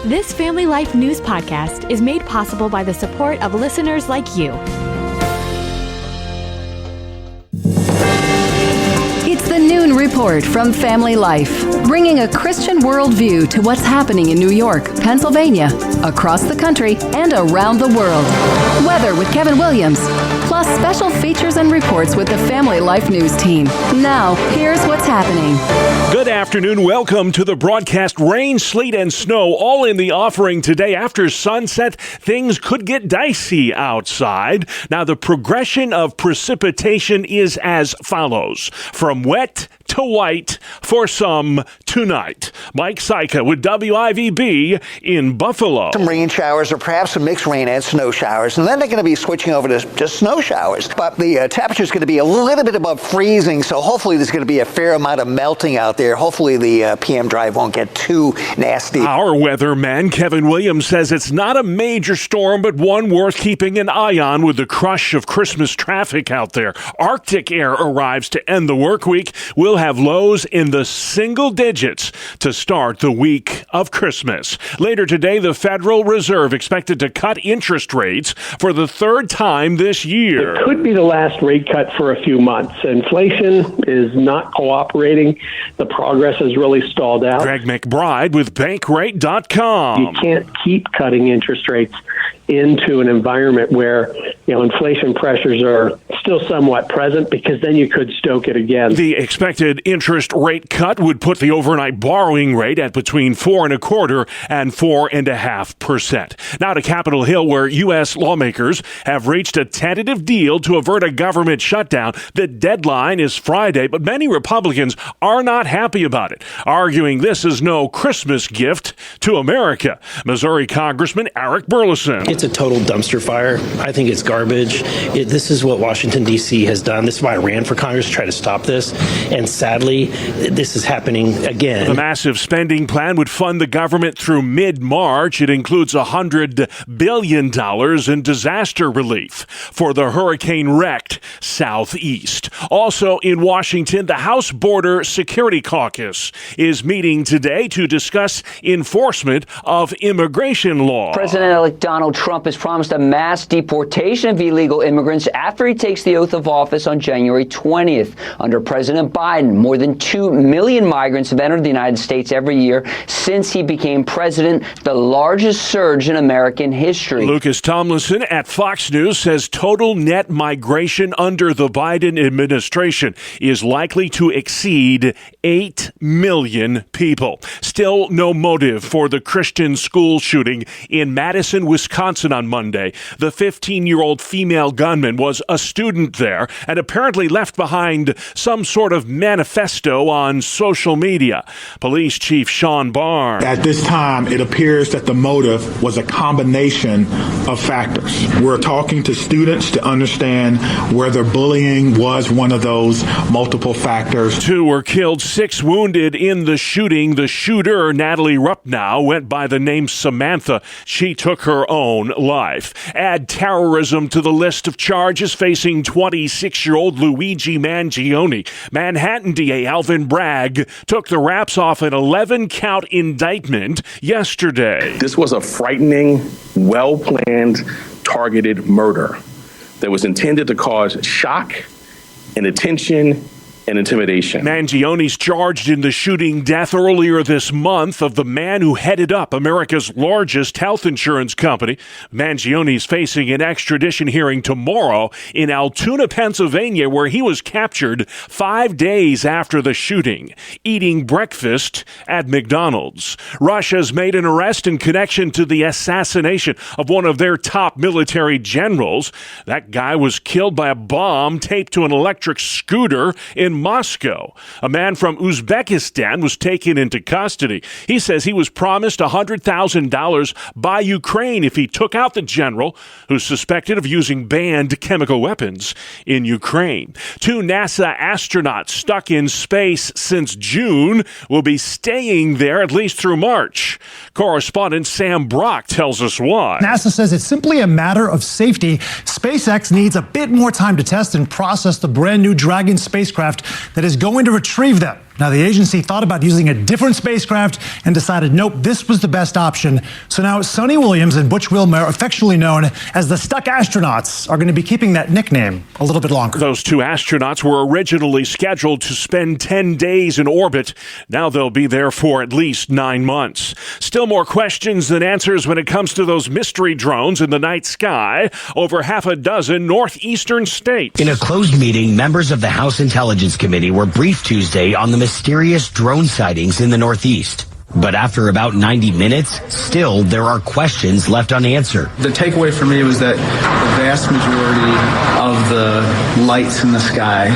This Family Life News podcast is made possible by the support of listeners like you. It's the Noon Report from Family Life, bringing a Christian worldview to what's happening in New York, Pennsylvania, across the country, and around the world. Weather with Kevin Williams, plus special features and reports with the Family Life News team. Now, here's what's happening. Good afternoon. Welcome to the broadcast. Rain, sleet, and snow all in the offering today. After sunset, things could get dicey outside. Now, the progression of precipitation is as follows. From wet to white for some tonight. Mike Syka with WIVB in Buffalo. Some rain showers or perhaps some mixed rain and snow showers, and then they're going to be switching over to just snow showers. But the temperature is going to be a little bit above freezing, so hopefully there's going to be a fair amount of melting out there. Hopefully the PM drive won't get too nasty. Our weatherman, Kevin Williams, says it's not a major storm, but one worth keeping an eye on with the crush of Christmas traffic out there. Arctic air arrives to end the work week. We'll have lows in the single digits to start the week of Christmas. Later today, the Federal Reserve expected to cut interest rates for the third time this year. It could be the last rate cut for a few months. Inflation is not cooperating. The progress has really stalled out. Greg McBride with Bankrate.com. You can't keep cutting interest rates into an environment where, inflation pressures are still somewhat present, because then you could stoke it again. The expected interest rate cut would put the overnight borrowing rate at between 4.25% and 4.5%. Now to Capitol Hill, where U.S. lawmakers have reached a tentative deal to avert a government shutdown. The deadline is Friday, but many Republicans are not happy about it, arguing this is no Christmas gift to America. Missouri Congressman Eric Burleson. It's a total dumpster fire. I think it's garbage. This is what Washington, D.C. has done. This is why I ran for Congress, to try to stop this. And sadly, this is happening again. The massive spending plan would fund the government through mid-March. It includes $100 billion in disaster relief for the hurricane-wrecked Southeast. Also in Washington, the House Border Security Caucus is meeting today to discuss enforcement of immigration law. President-elect Donald Trump has promised a mass deportation of illegal immigrants after he takes the oath of office on January 20th. Under President Biden, more than 2 million migrants have entered the United States every year since he became president, the largest surge in American history. Lucas Tomlinson at Fox News says total net migration under the Biden administration is likely to exceed 8 million people. Still no motive for the Christian school shooting in Madison, Wisconsin on Monday. The 15-year-old female gunman was a student there and apparently left behind some sort of manifesto on social media. Police Chief Sean Barnes. At this time, it appears that the motive was a combination of factors. We're talking to students to understand whether bullying was one of those multiple factors. 2 were killed, 6 wounded in the shooting. The shooter, Natalie Rupnow, went by the name Samantha. She took her own life. Add terrorism to the list of charges facing 26-year-old Luigi Mangione. Manhattan DA Alvin Bragg took the wraps off an 11-count indictment yesterday. This was a frightening, well-planned, targeted murder that was intended to cause shock, inattention, and intimidation. Mangione's charged in the shooting death earlier this month of the man who headed up America's largest health insurance company. Mangione's facing an extradition hearing tomorrow in Altoona, Pennsylvania, where he was captured 5 days after the shooting, eating breakfast at McDonald's. Russia's made an arrest in connection to the assassination of one of their top military generals. That guy was killed by a bomb taped to an electric scooter in Moscow. A man from Uzbekistan was taken into custody. He says he was promised $100,000 by Ukraine if he took out the general who's suspected of using banned chemical weapons in Ukraine. 2 NASA astronauts stuck in space since June will be staying there at least through March. Correspondent Sam Brock tells us why. NASA says it's simply a matter of safety. SpaceX needs a bit more time to test and process the brand new Dragon spacecraft that is going to retrieve them. Now, the agency thought about using a different spacecraft and decided, nope, this was the best option. So now Sonny Williams and Butch Wilmore, affectionately known as the Stuck Astronauts, are going to be keeping that nickname a little bit longer. Those two astronauts were originally scheduled to spend 10 days in orbit. Now they'll be there for at least 9 months. Still more questions than answers when it comes to those mystery drones in the night sky over half a dozen northeastern states. In a closed meeting, members of the House Intelligence Committee were briefed Tuesday on the mysterious drone sightings in the Northeast. But after about 90 minutes, still there are questions left unanswered. The takeaway for me was that the vast majority of the lights in the sky,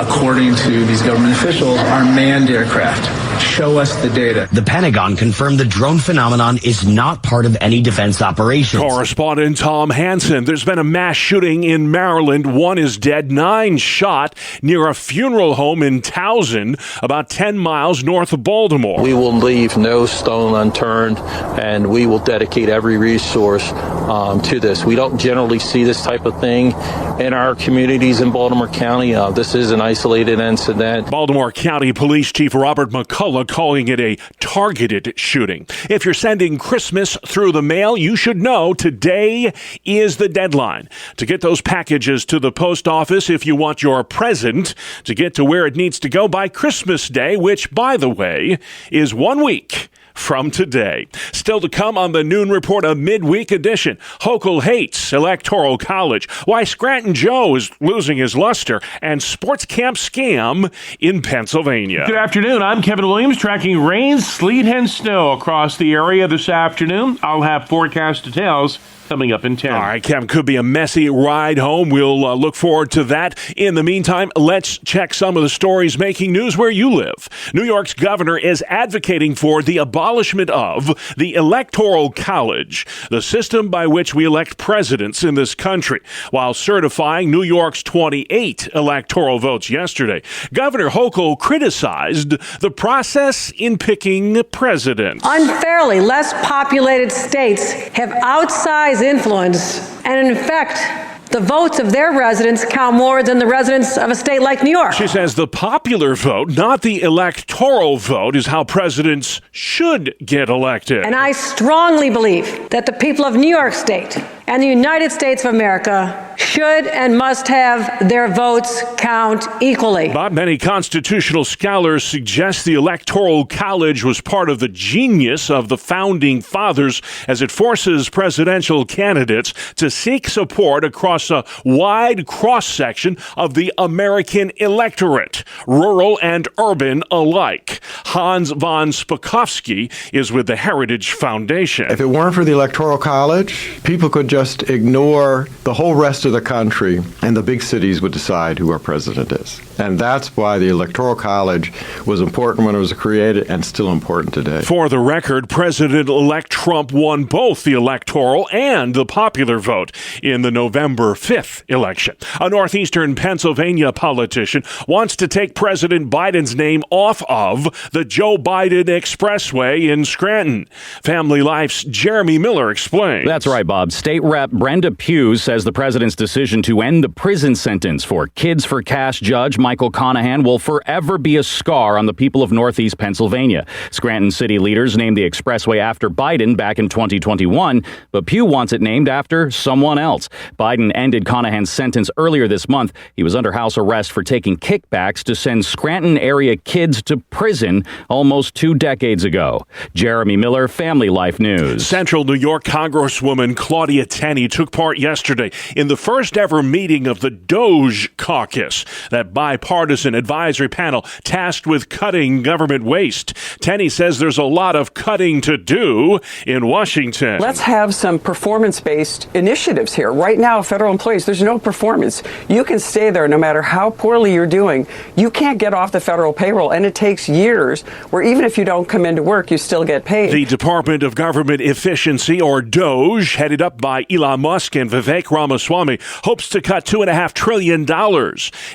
according to these government officials, are manned aircraft. Show us the data. The Pentagon confirmed the drone phenomenon is not part of any defense operations. Correspondent Tom Hansen. There's been a mass shooting in Maryland. 1 is dead, 9 shot near a funeral home in Towson, about 10 miles north of Baltimore. We will leave no stone unturned, and we will dedicate every resource to this. We don't generally see this type of thing in our communities in Baltimore County. This is an isolated incident. Baltimore County Police Chief Robert McCullough calling it a targeted shooting. If you're sending Christmas through the mail, you should know today is the deadline to get those packages to the post office if you want your present to get to where it needs to go by Christmas Day, which, by the way, is 1 week from today. Still to come on the Noon Report, a midweek edition. Hochul hates Electoral College, why Scranton Joe is losing his luster, and sports camp scam in Pennsylvania. Good afternoon. I'm Kevin Williams, tracking rain, sleet, and snow across the area this afternoon. I'll have forecast details coming up in 10. All right, Kevin, could be a messy ride home. We'll look forward to that. In the meantime, let's check some of the stories making news where you live. New York's governor is advocating for the abolishment of the Electoral College, the system by which we elect presidents in this country, while certifying New York's 28 electoral votes yesterday. Governor Hochul criticized the process in picking presidents. Unfairly, less populated states have outsized influence, and in fact, the votes of their residents count more than the residents of a state like New York. She says the popular vote, not the electoral vote, is how presidents should get elected. And I strongly believe that the people of New York State and the United States of America should and must have their votes count equally. But many constitutional scholars suggest the Electoral College was part of the genius of the Founding Fathers, as it forces presidential candidates to seek support across a wide cross-section of the American electorate, rural and urban alike. Hans von Spakovsky is with the Heritage Foundation. If it weren't for the Electoral College, people could just ignore the whole rest of the country, and the big cities would decide who our president is. And that's why the Electoral College was important when it was created and still important today. For the record, President-elect Trump won both the electoral and the popular vote in the November 5th election. A northeastern Pennsylvania politician wants to take President Biden's name off of the Joe Biden Expressway in Scranton. Family Life's Jeremy Miller explains. That's right, Bob. State Rep Brenda Pugh says the president's decision to end the prison sentence for Kids for Cash judge Michael Conahan will forever be a scar on the people of Northeast Pennsylvania. Scranton city leaders named the expressway after Biden back in 2021, but Pugh wants it named after someone else. Biden ended Conahan's sentence earlier this month. He was under house arrest for taking kickbacks to send Scranton area kids to prison almost 2 decades ago. Jeremy Miller, Family Life News. Central New York Congresswoman Claudia Tenney took part yesterday in the first ever meeting of the DOGE caucus, that bipartisan advisory panel tasked with cutting government waste. Tenney says there's a lot of cutting to do in Washington. Let's have some performance-based initiatives here. Right now, federal employees, there's no performance. You can stay there no matter how poorly you're doing. You can't get off the federal payroll, and it takes years where even if you don't come into work, you still get paid. The Department of Government Efficiency, or DOGE, headed up by Elon Musk and Vivek Ramaswamy, hopes to cut $2.5 trillion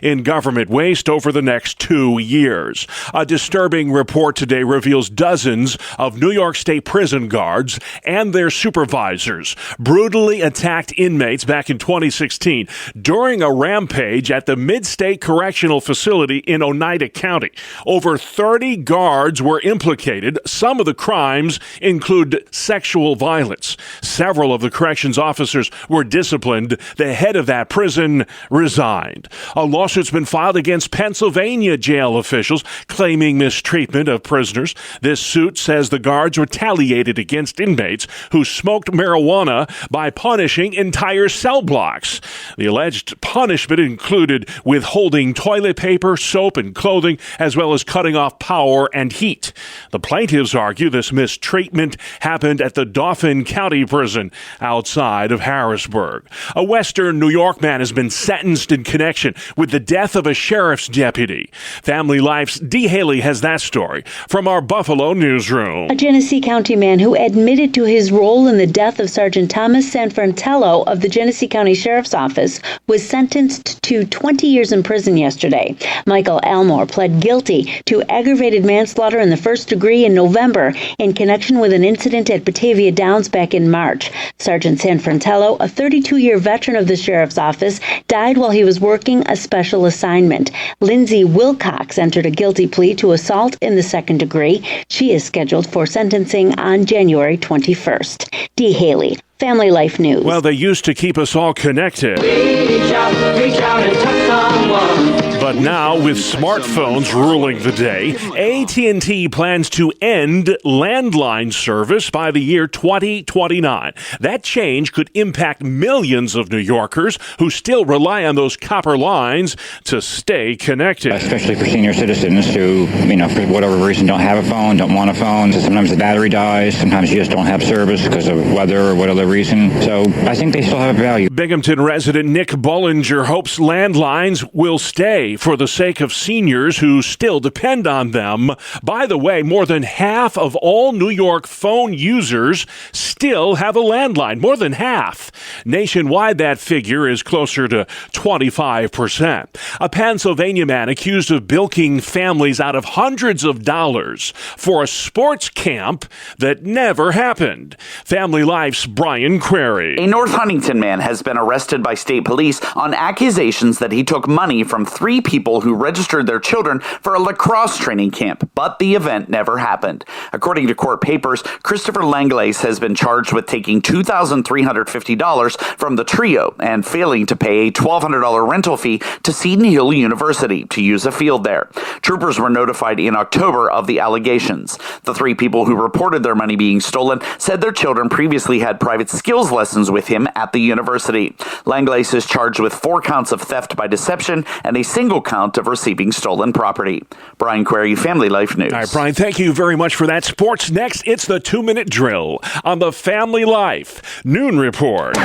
in government waste over the next 2 years. A disturbing report today reveals dozens of New York State prison guards and their supervisors brutally attacked inmates back in 2016 during a rampage at the Mid-State Correctional Facility in Oneida County. Over 30 guards were implicated. Some of the crimes include sexual violence. Several of the corrections officers were disciplined. The head of that prison resigned. A lawsuit's been filed against Pennsylvania jail officials claiming mistreatment of prisoners. This suit says the guards retaliated against inmates who smoked marijuana by punishing entire cell blocks. The alleged punishment included withholding toilet paper, soap, and clothing, as well as cutting off power and heat. The plaintiffs argue this mistreatment happened at the Dauphin County Prison outside of Harrisburg. A Western New York man has been sentenced in connection with the death of a sheriff's deputy. Family Life's Dee Haley has that story from our Buffalo newsroom. A Genesee County man who admitted to his role in the death of Sergeant Thomas Sanfrantello of the Genesee County Sheriff's Office was sentenced to 20 years in prison yesterday. Michael Elmore pled guilty to aggravated manslaughter in the first degree in November in connection with an incident at Batavia Downs back in March. Sergeant Sanfrantello, a 32-year veteran of the Sheriff's Office, died while he was working a special assignment. Lindsay Wilcox entered a guilty plea to assault in the second degree. She is scheduled for sentencing on January 21st. Dee Haley, Family Life News. Well, they used to keep us all connected. Reach out and touch someone. But now, with smartphones ruling the day, AT&T plans to end landline service by the year 2029. That change could impact millions of New Yorkers who still rely on those copper lines to stay connected. Especially for senior citizens who, for whatever reason don't have a phone, don't want a phone. Sometimes the battery dies. Sometimes you just don't have service because of weather or whatever reason. So I think they still have value. Binghamton resident Nick Bollinger hopes landlines will stay for the sake of seniors who still depend on them. By the way, more than half of all New York phone users still have a landline. More than half. Nationwide, that figure is closer to 25%. A Pennsylvania man accused of bilking families out of hundreds of dollars for a sports camp that never happened. Family Life's Brian Query. A North Huntington man has been arrested by state police on accusations that he took money from 3 people who registered their children for a lacrosse training camp, but the event never happened. According to court papers, Christopher Langlace has been charged with taking $2,350 from the trio and failing to pay a $1,200 rental fee to Seton Hill University to use a field there. Troopers were notified in October of the allegations. The 3 people who reported their money being stolen said their children previously had private skills lessons with him at the university. Langlace is charged with 4 counts of theft by deception and a single count of receiving stolen property. Brian Query, Family Life News. All right, Brian, thank you very much for that. Sports next. It's the 2-minute drill on the Family Life Noon Report.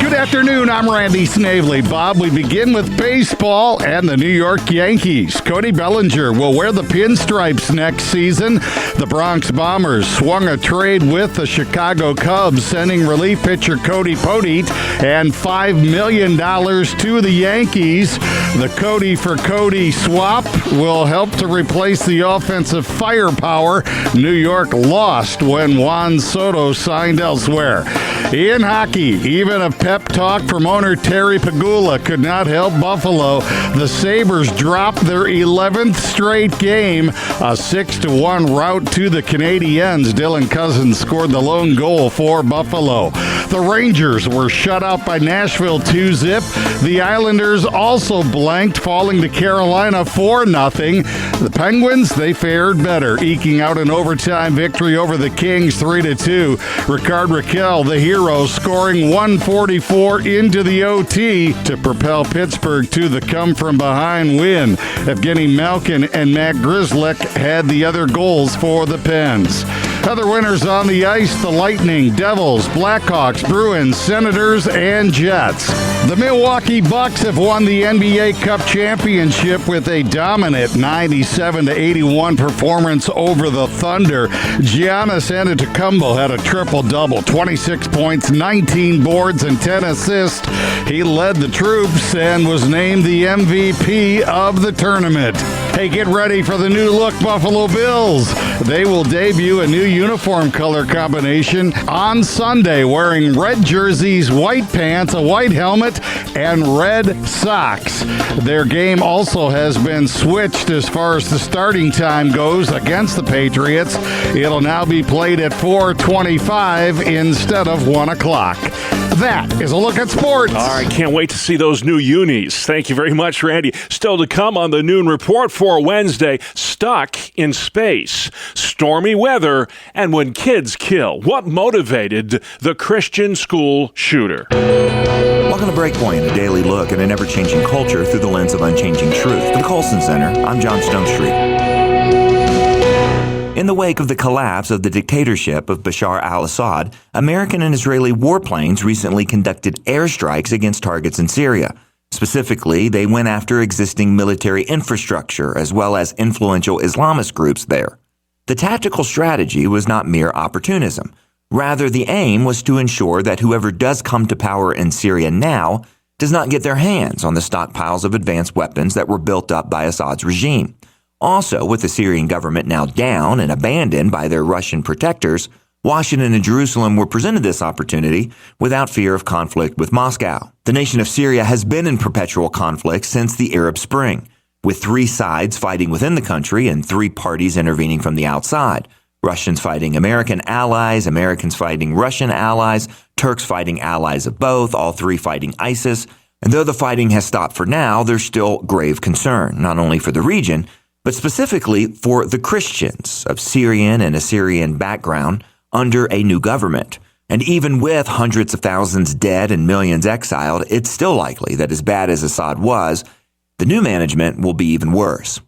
Good afternoon, I'm Randy Snavely. Bob, we begin with baseball and the New York Yankees. Cody Bellinger will wear the pinstripes next season. The Bronx Bombers swung a trade with the Chicago Cubs, sending relief pitcher Cody Poteet and $5 million to the Yankees. The Cody for Cody swap will help to replace the offensive firepower New York lost when Juan Soto signed elsewhere. In hockey, even a pep talk from owner Terry Pegula could not help Buffalo. The Sabres dropped their 11th straight game, a 6-1 rout to the Canadiens. Dylan Cousins scored the lone goal for Buffalo. The Rangers were shut out by Nashville 2-0. The Islanders also blanked, falling to Carolina 4-0. The Penguins, they fared better, eking out an overtime victory over the Kings 3-2. Ricard Raquel, the hero, scoring 144 into the OT to propel Pittsburgh to the come-from-behind win. Evgeny Malkin and Matt Grzelcyk had the other goals for the Pens. Other winners on the ice, the Lightning, Devils, Blackhawks, Bruins, Senators, and Jets. The Milwaukee Bucks have won the NBA Cup championship with a dominant 97-81 performance over the Thunder. Giannis Antetokounmpo had a triple-double, 26 points, 19 boards, and 10 assists. He led the troops and was named the MVP of the tournament. Hey, get ready for the new look Buffalo Bills. They will debut a new uniform color combination on Sunday, wearing red jerseys, white pants, a white helmet, and red socks. Their game also has been switched as far as the starting time goes against the Patriots. It'll now be played at 4:25 instead of 1 o'clock. That is a look at sports. All right, can't wait to see those new unis. Thank you very much, Randy. Still to come on the Noon Report for Wednesday, stuck in space, stormy weather, and when kids kill. What motivated the Christian school shooter? Welcome to Breakpoint, a daily look at an ever-changing culture through the lens of unchanging truth. For the Colson Center, I'm John Stonestreet. In the wake of the collapse of the dictatorship of Bashar al-Assad, American and Israeli warplanes recently conducted airstrikes against targets in Syria. Specifically, they went after existing military infrastructure as well as influential Islamist groups there. The tactical strategy was not mere opportunism. Rather, the aim was to ensure that whoever does come to power in Syria now does not get their hands on the stockpiles of advanced weapons that were built up by Assad's regime. Also, with the Syrian government now down and abandoned by their Russian protectors, Washington and Jerusalem were presented this opportunity without fear of conflict with Moscow. The nation of Syria has been in perpetual conflict since the Arab Spring, with 3 sides fighting within the country and 3 parties intervening from the outside. Russians fighting American allies, Americans fighting Russian allies, Turks fighting allies of both, all 3 fighting ISIS. And though the fighting has stopped for now, there's still grave concern, not only for the region, but specifically for the Christians of Syrian and Assyrian background under a new government. And even with hundreds of thousands dead and millions exiled, it's still likely that as bad as Assad was, the new management will be even worse.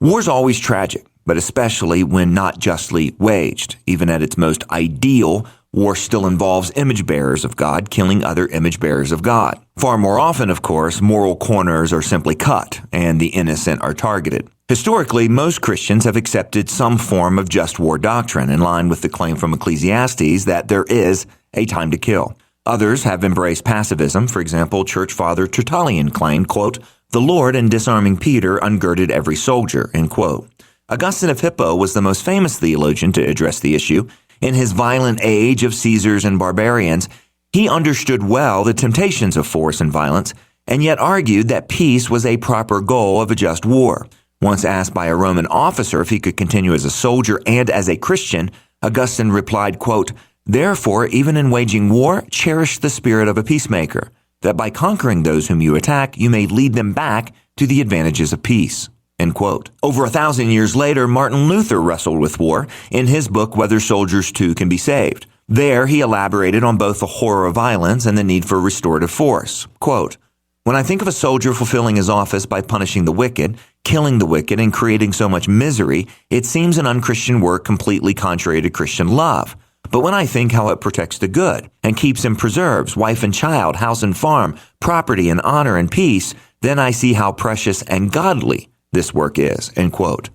War's always tragic, but especially when not justly waged. Even at its most ideal, war still involves image bearers of God killing other image bearers of God. Far more often, of course, moral corners are simply cut and the innocent are targeted. Historically, most Christians have accepted some form of just war doctrine in line with the claim from Ecclesiastes that there is a time to kill. Others have embraced pacifism. For example, Church Father Tertullian claimed, quote, "The Lord in disarming Peter ungirded every soldier," end quote. Augustine of Hippo was the most famous theologian to address the issue. In his violent age of Caesars and barbarians, he understood well the temptations of force and violence, and yet argued that peace was a proper goal of a just war. Once asked by a Roman officer if he could continue as a soldier and as a Christian, Augustine replied, quote, "Therefore, even in waging war, cherish the spirit of a peacemaker, that by conquering those whom you attack, you may lead them back to the advantages of peace." End quote. Over 1,000 years later, Martin Luther wrestled with war in his book, Whether Soldiers Too Can Be Saved. There, he elaborated on both the horror of violence and the need for restorative force. Quote, "When I think of a soldier fulfilling his office by punishing the wicked, killing the wicked, and creating so much misery, it seems an unchristian work completely contrary to Christian love. But when I think how it protects the good and keeps and preserves wife and child, house and farm, property and honor and peace, then I see how precious and godly this work is," end quote.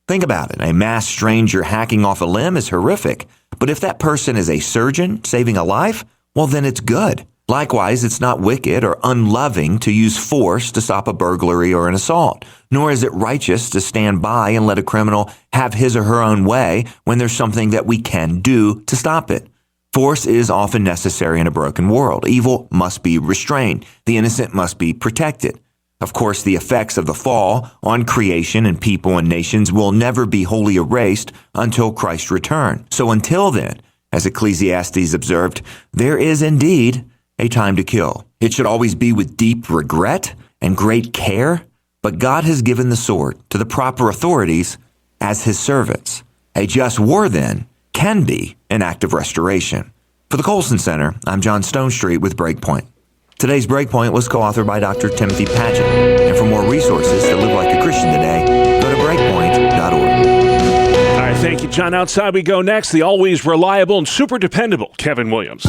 Think about it. A masked stranger hacking off a limb is horrific. But if that person is a surgeon saving a life, well, then it's good. Likewise, it's not wicked or unloving to use force to stop a burglary or an assault, nor is it righteous to stand by and let a criminal have his or her own way when there's something that we can do to stop it. Force is often necessary in a broken world. Evil must be restrained. The innocent must be protected. Of course, the effects of the fall on creation and people and nations will never be wholly erased until Christ's return. So until then, as Ecclesiastes observed, there is indeed a time to kill. It should always be with deep regret and great care, but God has given the sword to the proper authorities as his servants. A just war, then, can be an act of restoration. For the Colson Center, I'm John Stonestreet with Breakpoint. Today's Breakpoint was co-authored by Dr. Timothy Paget. And for more resources to live like a Christian today, go to breakpoint.org. All right, thank you, Coverage on Outside We Go next. The always reliable and super dependable Kevin Williams.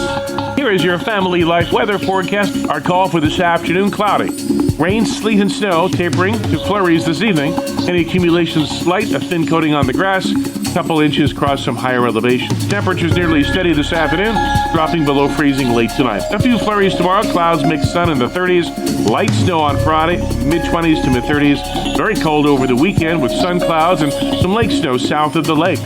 Here is your Family Life weather forecast. Our call for this afternoon, cloudy. Rain, sleet, and snow tapering to flurries this evening. Any accumulation slight, a thin coating on the grass. Couple inches across some higher elevations. Temperatures nearly steady this afternoon, dropping below freezing late tonight. A few flurries tomorrow. Clouds, mixed sun in the 30s. Light snow on Friday, mid-20s to mid-30s. Very cold over the weekend with sun clouds and some lake snow south of the lake.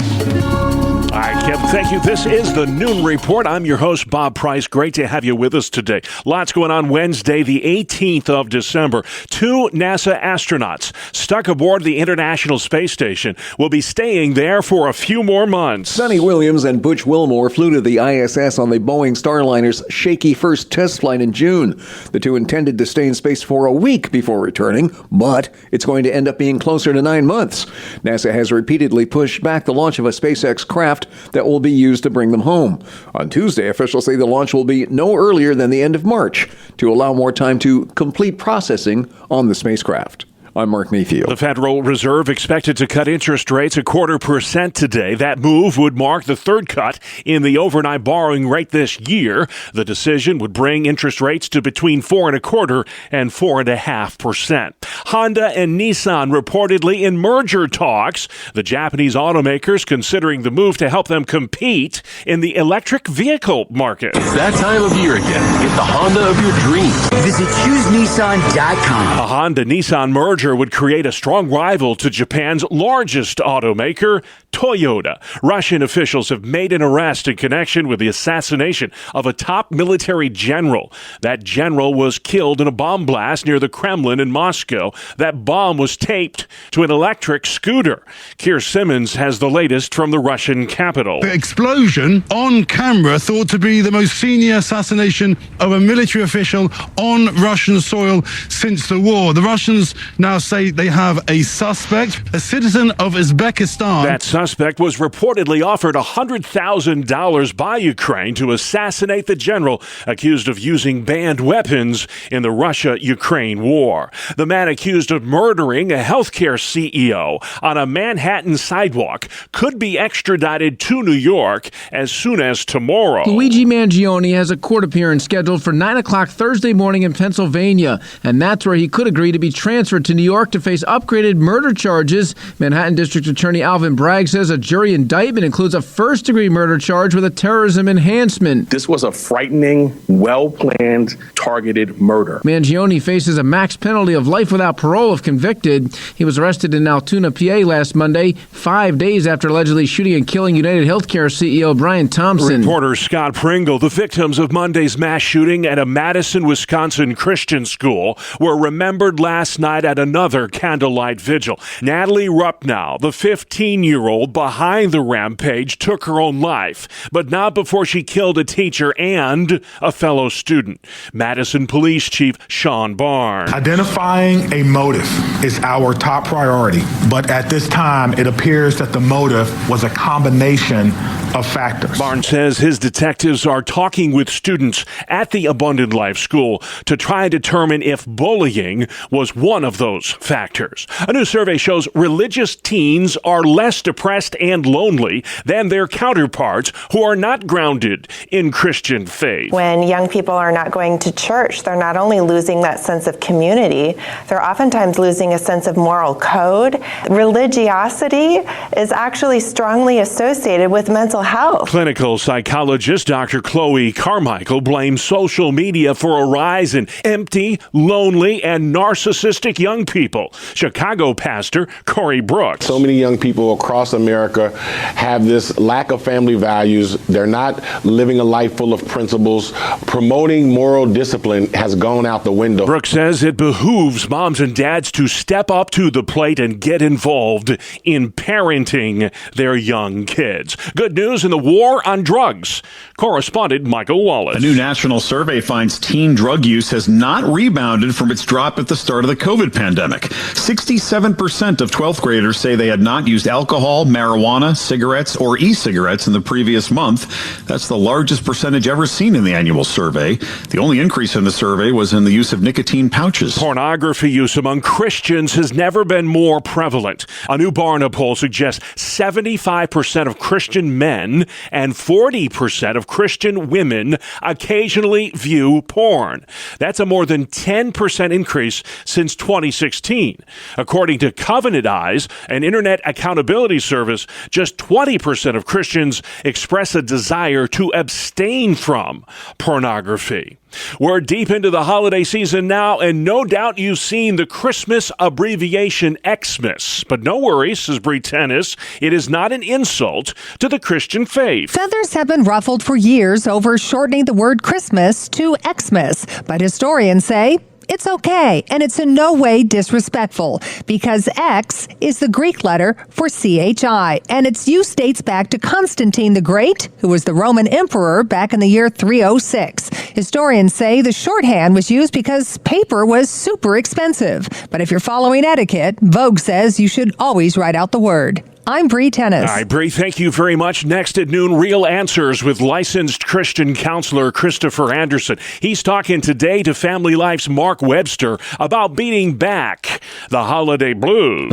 All right, Kevin, thank you. This is the Noon Report. I'm your host, Bob Price. Great to have you with us today. Lots going on Wednesday, the 18th of December. 2 NASA astronauts stuck aboard the International Space Station will be staying there for a few more months. Sonny Williams and Butch Wilmore flew to the ISS on the Boeing Starliner's shaky first test flight in June. The two intended to stay in space for a week before returning, but it's going to end up being closer to 9 months. NASA has repeatedly pushed back the launch of a SpaceX craft that will be used to bring them home. On Tuesday, officials say the launch will be no earlier than the end of March to allow more time to complete processing on the spacecraft. I'm Mark Mayfield. The Federal Reserve expected to cut interest rates 0.25% today. That move would mark the third cut in the overnight borrowing rate this year. The decision would bring interest rates to between 4.25% and 4.5%. Honda and Nissan reportedly in merger talks. The Japanese automakers considering the move to help them compete in the electric vehicle market. It's that time of year again. Get the Honda of your dreams. Visit ChooseNissan.com. A Honda-Nissan merger would create a strong rival to Japan's largest automaker, Toyota. Russian officials have made an arrest in connection with the assassination of a top military general. That general was killed in a bomb blast near the Kremlin in Moscow. That bomb was taped to an electric scooter. Keir Simmons has the latest from the Russian capital. The explosion on camera thought to be the most senior assassination of a military official on Russian soil since the war. The Russians now say they have a suspect, a citizen of Uzbekistan. That suspect was reportedly offered $100,000 by Ukraine to assassinate the general accused of using banned weapons in the Russia-Ukraine war. The man accused of murdering a healthcare CEO on a Manhattan sidewalk could be extradited to New York as soon as tomorrow. Luigi Mangione has a court appearance scheduled for 9 o'clock Thursday morning in Pennsylvania, and that's where he could agree to be transferred to New York to face upgraded murder charges. Manhattan District Attorney Alvin Bragg says a jury indictment includes a first-degree murder charge with a terrorism enhancement. This was a frightening, well-planned, targeted murder. Mangione faces a max penalty of life without parole if convicted. He was arrested in Altoona, PA last Monday, 5 days after allegedly shooting and killing United Healthcare CEO Brian Thompson. Reporter Scott Pringle, the victims of Monday's mass shooting at a Madison, Wisconsin Christian school, were remembered last night at another candlelight vigil. Natalie Rupnow, the 15-year-old behind the rampage, took her own life, but not before she killed a teacher and a fellow student. Madison Police Chief Sean Barnes. Identifying a motive is our top priority, but at this time, it appears that the motive was a combination of factors. Barnes says his detectives are talking with students at the Abundant Life School to try and determine if bullying was one of those factors. A new survey shows religious teens are less depressed and lonely than their counterparts who are not grounded in Christian faith. When young people are not going to church, they're not only losing that sense of community, they're oftentimes losing a sense of moral code. Religiosity is actually strongly associated with mental health. Clinical psychologist Dr. Chloe Carmichael blames social media for a rise in empty, lonely, and narcissistic young people. Chicago pastor Corey Brooks. So many young people across America have this lack of family values. They're not living a life full of principles. Promoting moral discipline has gone out the window. Brooks says it behooves moms and dads to step up to the plate and get involved in parenting their young kids. Good news. news in the war on drugs. Correspondent Michael Wallace. A new national survey finds teen drug use has not rebounded from its drop at the start of the COVID pandemic. 67% of 12th graders say they had not used alcohol, marijuana, cigarettes, or e-cigarettes in the previous month. That's the largest percentage ever seen in the annual survey. The only increase in the survey was in the use of nicotine pouches. Pornography use among Christians has never been more prevalent. A new Barna poll suggests 75% of Christian men and 40% of Christian women occasionally view porn. That's a more than 10% increase since 2016. According to Covenant Eyes, an internet accountability service, just 20% of Christians express a desire to abstain from pornography. We're deep into the holiday season now, and no doubt you've seen the Christmas abbreviation Xmas. But no worries, says Bree Tennis, it is not an insult to the Christian faith. Feathers have been ruffled for years over shortening the word Christmas to Xmas, but historians say it's okay, and it's in no way disrespectful, because X is the Greek letter for CHI, and its use dates back to Constantine the Great, who was the Roman emperor back in the year 306. Historians say the shorthand was used because paper was super expensive. But if you're following etiquette, Vogue says you should always write out the word. I'm Bree Tennis. All right, Bree, thank you very much. Next at noon, Real Answers with licensed Christian counselor Christopher Anderson. He's talking today to Family Life's Mark Webster about beating back the holiday blues.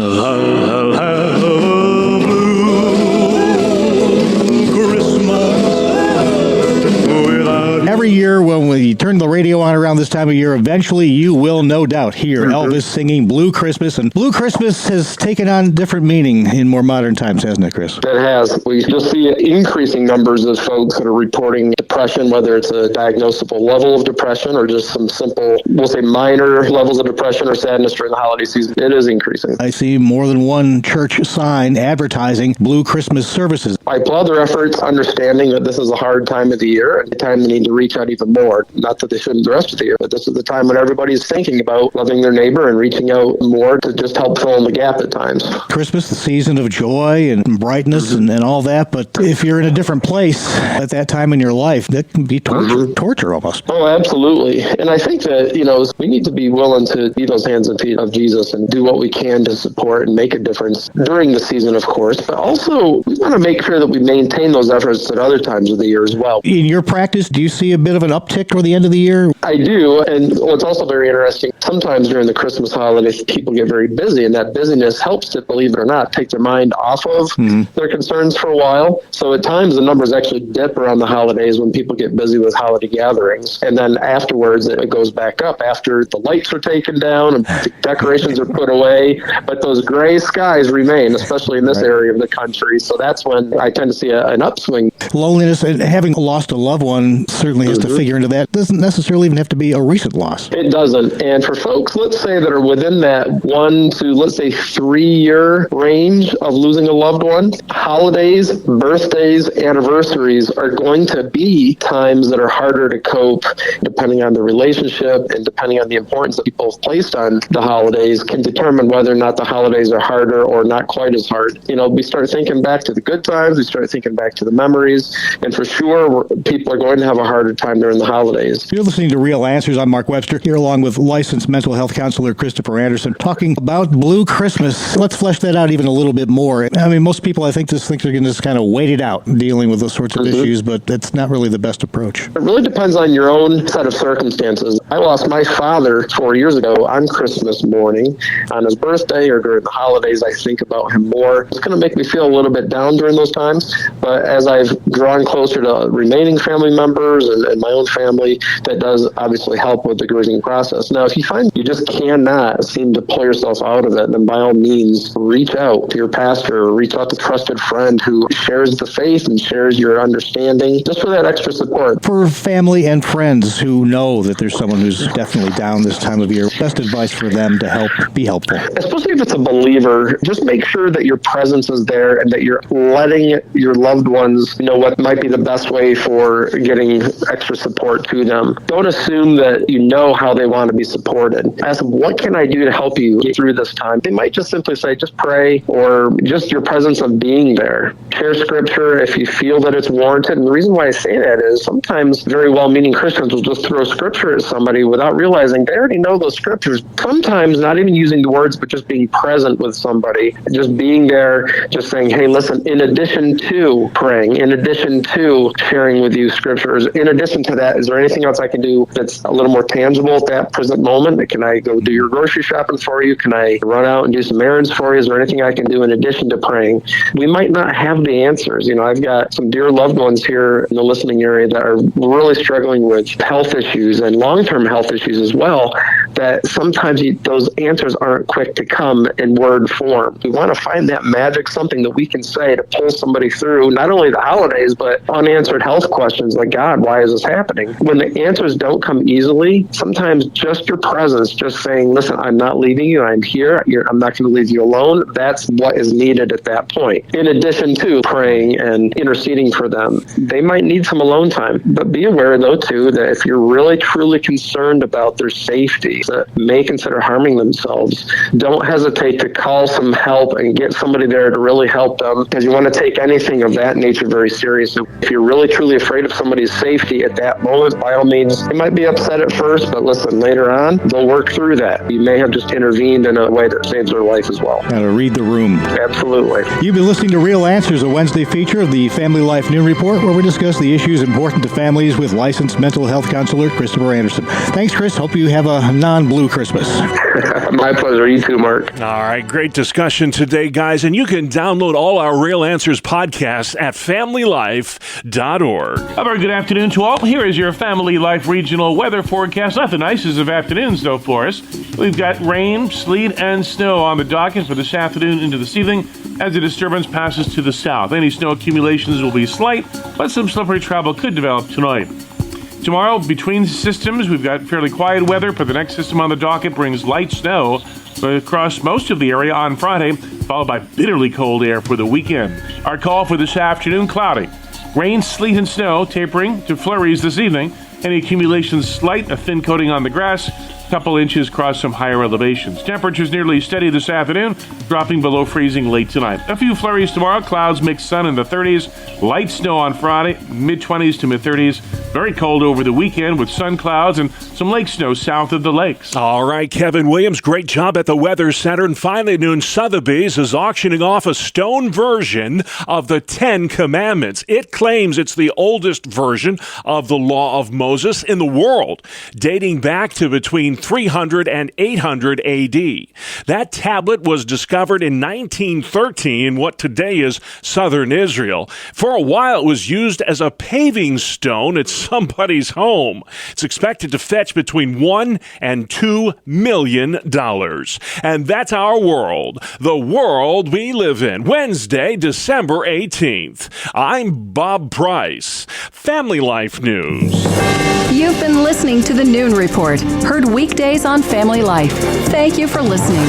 Every year when we turn the radio on around this time of year, eventually you will no doubt hear Elvis singing Blue Christmas. And Blue Christmas has taken on different meaning in more modern times, hasn't it, Chris? It has. We just see increasing numbers of folks that are reporting depression, whether it's a diagnosable level of depression or just some simple, we'll say minor levels of depression or sadness during the holiday season. It is increasing. I see more than one church sign advertising Blue Christmas services. I applaud their efforts, understanding that this is a hard time of the year and the time they need to reach out even more. Not that they shouldn't the rest of the year, but this is the time when everybody's thinking about loving their neighbor and reaching out more to just help fill in the gap at times. Christmas, the season of joy and brightness and all that, but if you're in a different place at that time in your life, that can be torture almost. Oh, absolutely. And I think that, we need to be willing to be those hands and feet of Jesus and do what we can to support and make a difference during the season, of course, but also we want to make sure that we maintain those efforts at other times of the year as well. In your practice, do you see a bit of an uptick toward the end of the year? I do, and what's also very interesting, sometimes during the Christmas holidays, people get very busy, and that busyness helps to, believe it or not, take their mind off of their concerns for a while. So at times, the numbers actually dip around the holidays when people get busy with holiday gatherings, and then afterwards, it goes back up after the lights are taken down and the decorations are put away, but those gray skies remain, especially in this area of the country. So that's when I tend to see an upswing. Loneliness and having lost a loved one certainly has to figure into that. Doesn't necessarily even have to be a recent loss. It doesn't. And for folks, let's say, that are within that 1 to, let's say, 3-year range of losing a loved one, holidays, birthdays, anniversaries are going to be times that are harder to cope, depending on the relationship and depending on the importance that people have placed on the holidays, can determine whether or not the holidays are harder or not quite as hard. We start thinking back to the good times, we start thinking back to the memories, and for sure, people are going to have a harder time during the holidays. You're listening to Real Answers. I'm Mark Webster, here along with licensed mental health counselor Christopher Anderson, talking about Blue Christmas. Let's flesh that out even a little bit more. I mean, most people, I think, just think they're going to just kind of wait it out dealing with those sorts of issues, but that's not really the best approach. It really depends on your own set of circumstances. I lost my father 4 years ago on Christmas morning. On his birthday or during the holidays, I think about him more. It's going to make me feel a little bit down during those times, but as I've drawn closer to remaining family members and my own family, that does obviously help with the grieving process. Now, if you find you just cannot seem to pull yourself out of it, then by all means, reach out to your pastor or reach out to a trusted friend who shares the faith and shares your understanding, just for that extra support. For family and friends who know that there's someone who's definitely down this time of year, best advice for them to be helpful. Especially if it's a believer, just make sure that your presence is there and that you're letting your loved ones know what might be the best way for getting extra support to them. Don't assume that you know how they want to be supported. Ask them, what can I do to help you get through this time? They might just simply say, just pray, or just your presence of being there share scripture if you feel that it's warranted. And the reason why I say that is sometimes very well-meaning Christians will just throw scripture at somebody without realizing they already know those scriptures. Sometimes not even using the words, but just being present with somebody, just being there, just saying, hey, listen, in addition to praying, in addition to sharing with you scriptures, in addition to that, is there anything else I can do that's a little more tangible at that present moment? Can I go do your grocery shopping for you? Can I run out and do some errands for you? Is there anything I can do in addition to praying? We might not have the answers. You know, I've got some dear loved ones here in the listening area that are really struggling with health issues and long-term health issues as well, that sometimes those answers aren't quick to come in word form. We want to find that magic, something that we can say to pull somebody through not only the holidays, but unanswered health questions like, God, why is this happening? When the answers don't come easily, sometimes just your presence, just saying, listen, I'm not leaving you, I'm here, I'm not going to leave you alone, that's what is needed at that point. In addition to praying and interceding for them, they might need some alone time. But be aware, though, too, that if you're really, truly concerned about their safety, that may consider harming themselves, don't hesitate to call some help and get somebody there to really help them, because you want to take anything of that nature very seriously. If you're really, truly afraid of somebody's safety at that moment, by all means, they might be upset at first, but listen, later on, they'll work through that. You may have just intervened in a way that saves their life as well. Got to read the room. Absolutely. You've been listening to Real Answers, a Wednesday feature of the Family Life Noon Report, where we discuss the issues important to families with licensed mental health counselor Christopher Anderson. Thanks, Chris. Hope you have a non-blue Christmas. My pleasure. You too, Mark. All right. Great discussion today, guys. And you can download all our Real Answers podcasts at familylife.org. A very good afternoon to all. Here is your Family Life regional weather forecast. Not the nicest of afternoons, though, for us. We've got rain, sleet, and snow on the docket for this afternoon into this evening as the disturbance passes to the south. Any snow accumulations will be slight, but some slippery travel could develop tonight. Tomorrow, between systems, we've got fairly quiet weather, but the next system on the docket brings light snow across most of the area on Friday, followed by bitterly cold air for the weekend. Our call for this afternoon, cloudy. Rain, sleet, and snow tapering to flurries this evening. Any accumulations slight, a thin coating on the grass, couple inches across some higher elevations. Temperatures nearly steady this afternoon, dropping below freezing late tonight. A few flurries tomorrow, clouds mix sun in the 30s, light snow on Friday, mid-20s to mid-30s. Very cold over the weekend with sun clouds and some lake snow south of the lakes. All right, Kevin Williams, great job at the Weather Center. And finally, noon, Sotheby's is auctioning off a stone version of the Ten Commandments. It claims it's the oldest version of the Law of Moses in the world, dating back to between 300 and 800 AD. That tablet was discovered in 1913 in what today is southern Israel. For a while, it was used as a paving stone at somebody's home. It's expected to fetch between $1 and $2 million. And that's our world, the world we live in. Wednesday, December 18th. I'm Bob Price. Family Life News. You've been listening to the Noon Report, heard weekdays on Family Life. Thank you for listening.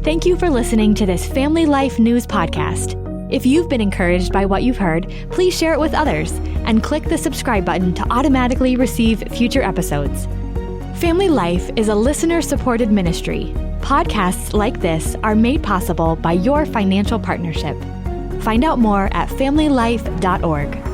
Thank you for listening to this Family Life News podcast. If you've been encouraged by what you've heard, please share it with others and click the subscribe button to automatically receive future episodes. Family Life is a listener-supported ministry. Podcasts like this are made possible by your financial partnership. Find out more at familylife.org.